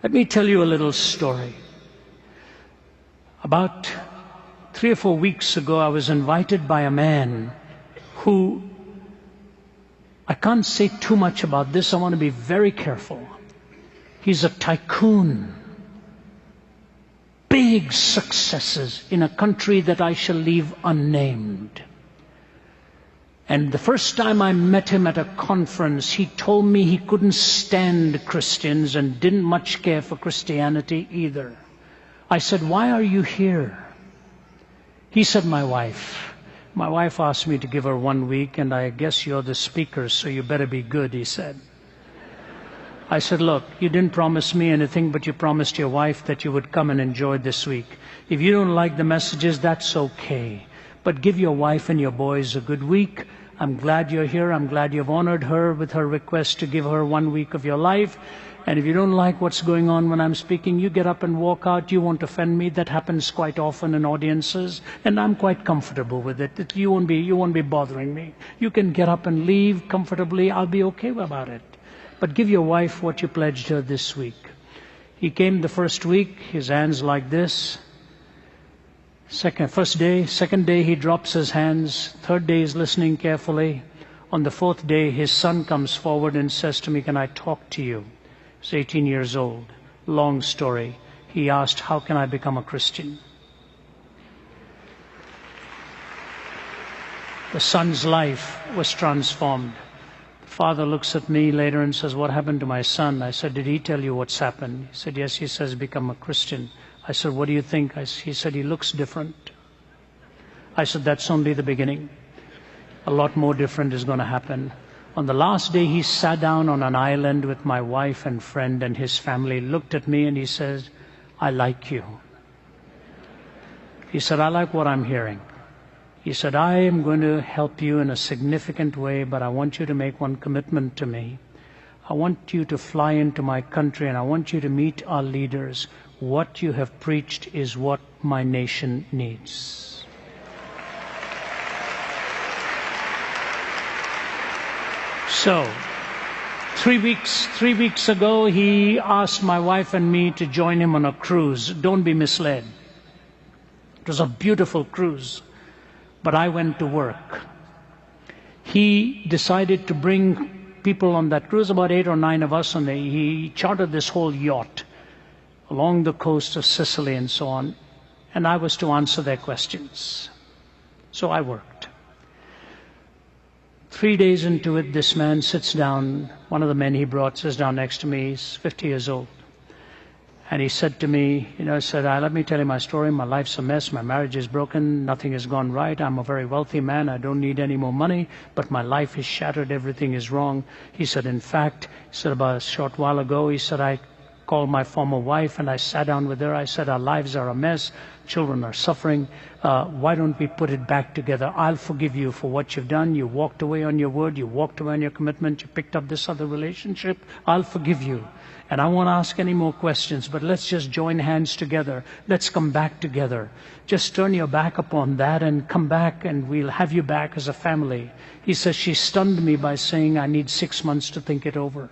Let me tell you a little story. About 3 or 4 weeks ago, I was invited by a man who, I can't say too much about this, I want to be very careful. He's a tycoon. Big successes in a country that I shall leave unnamed. And the first time I met him at a conference, he told me he couldn't stand Christians and didn't much care for Christianity either. I said, "Why are you here?" He said, My wife asked me to give her 1 week, and I guess you're the speaker, so you better be good," he said. I said, "Look, you didn't promise me anything, but you promised your wife that you would come and enjoy this week. If you don't like the messages, that's okay. But give your wife and your boys a good week. I'm glad you're here. I'm glad you've honored her with her request to give her 1 week of your life. And if you don't like what's going on when I'm speaking, you get up and walk out. You won't offend me. That happens quite often in audiences, and I'm quite comfortable with it. You won't be bothering me. You can get up and leave comfortably. I'll be okay about it. But give your wife what you pledged her this week." He came the first week, his hands like this. Second day he drops his hands. Third day he's listening carefully. On the fourth day, his son comes forward and says to me, "Can I talk to you?" He's 18 years old. Long story. He asked, "How can I become a Christian?" The son's life was transformed. The father looks at me later and says, "What happened to my son?" I said, "Did he tell you what's happened?" He said, "Yes." He says, "Become a Christian." I said, "What do you think?" He said, "He looks different." I said, "That's only the beginning. A lot more different is going to happen." On the last day, he sat down on an island with my wife and friend and his family, looked at me and he says, "I like you." He said, "I like what I'm hearing." He said, "I am going to help you in a significant way, but I want you to make one commitment to me. I want you to fly into my country and I want you to meet our leaders. What you have preached is what my nation needs." So, 3 weeks ago, he asked my wife and me to join him on a cruise. Don't be misled. It was a beautiful cruise, but I went to work. He decided to bring people on that cruise, about 8 or 9 of us, and he chartered this whole yacht along the coast of Sicily and so on, and I was to answer their questions. So I worked. 3 days into it, this man sits down, one of the men he brought sits down next to me. He's 50 years old. And he said to me, let me tell you my story. My life's a mess. My marriage is broken. Nothing has gone right. I'm a very wealthy man. I don't need any more money, but my life is shattered. Everything is wrong. He said, in fact, about a short while ago, he said, I called my former wife and I sat down with her. I said, our lives are a mess. Children are suffering. Why don't we put it back together? I'll forgive you for what you've done. You walked away on your word. You walked away on your commitment. You picked up this other relationship. I'll forgive you. And I won't ask any more questions, but let's just join hands together. Let's come back together. Just turn your back upon that and come back and we'll have you back as a family. He says, she stunned me by saying, I need 6 months to think it over.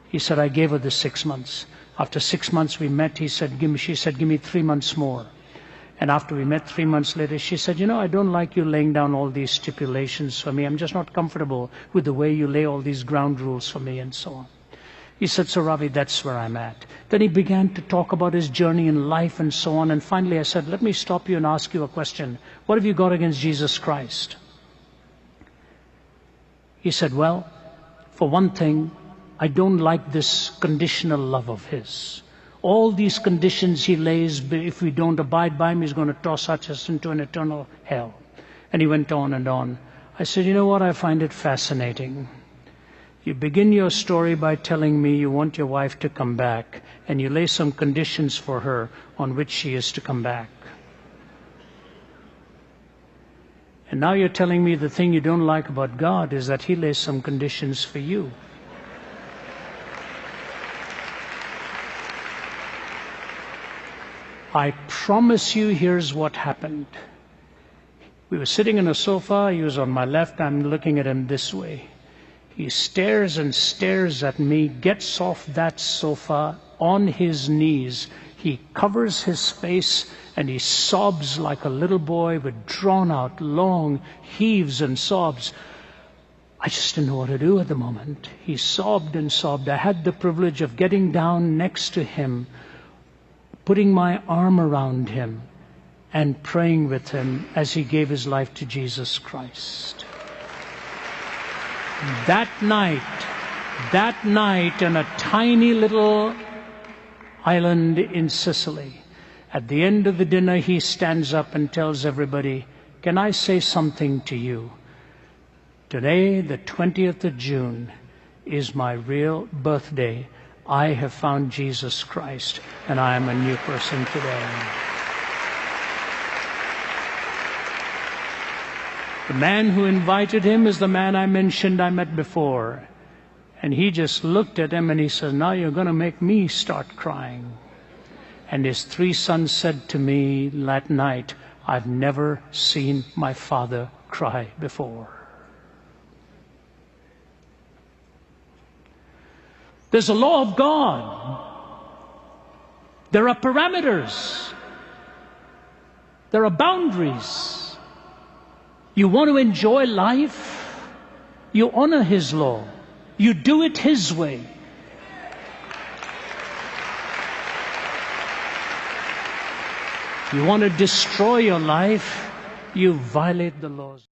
He said, I gave her the 6 months. After 6 months we met, she said, give me 3 months more. And after we met 3 months later, she said, I don't like you laying down all these stipulations for me. I'm just not comfortable with the way you lay all these ground rules for me and so on. He said, so Ravi, that's where I'm at. Then he began to talk about his journey in life and so on. And finally I said, let me stop you and ask you a question. What have you got against Jesus Christ? He said, well, for one thing, I don't like this conditional love of his. All these conditions he lays, if we don't abide by him, he's going to toss us into an eternal hell. And he went on and on. I said, you know what, I find it fascinating. You begin your story by telling me you want your wife to come back, and you lay some conditions for her on which she is to come back. And now you're telling me the thing you don't like about God is that he lays some conditions for you. I promise you, here's what happened. We were sitting on a sofa. He was on my left. I'm looking at him this way. He stares and stares at me, gets off that sofa, on his knees. He covers his face and he sobs like a little boy with drawn out, long heaves and sobs. I just didn't know what to do at the moment. He sobbed and sobbed. I had the privilege of getting down next to him, putting my arm around him, and praying with him as he gave his life to Jesus Christ. That night in a tiny little island in Sicily, at the end of the dinner, he stands up and tells everybody, "Can I say something to you? Today, the 20th of June, is my real birthday. I have found Jesus Christ, and I am a new person today." The man who invited him is the man I mentioned I met before. And he just looked at him and he said, "Now you're going to make me start crying." And his 3 sons said to me that night, "I've never seen my father cry before." There's a law of God. There are parameters. There are boundaries. You want to enjoy life? You honor His law. You do it His way. You want to destroy your life? You violate the laws.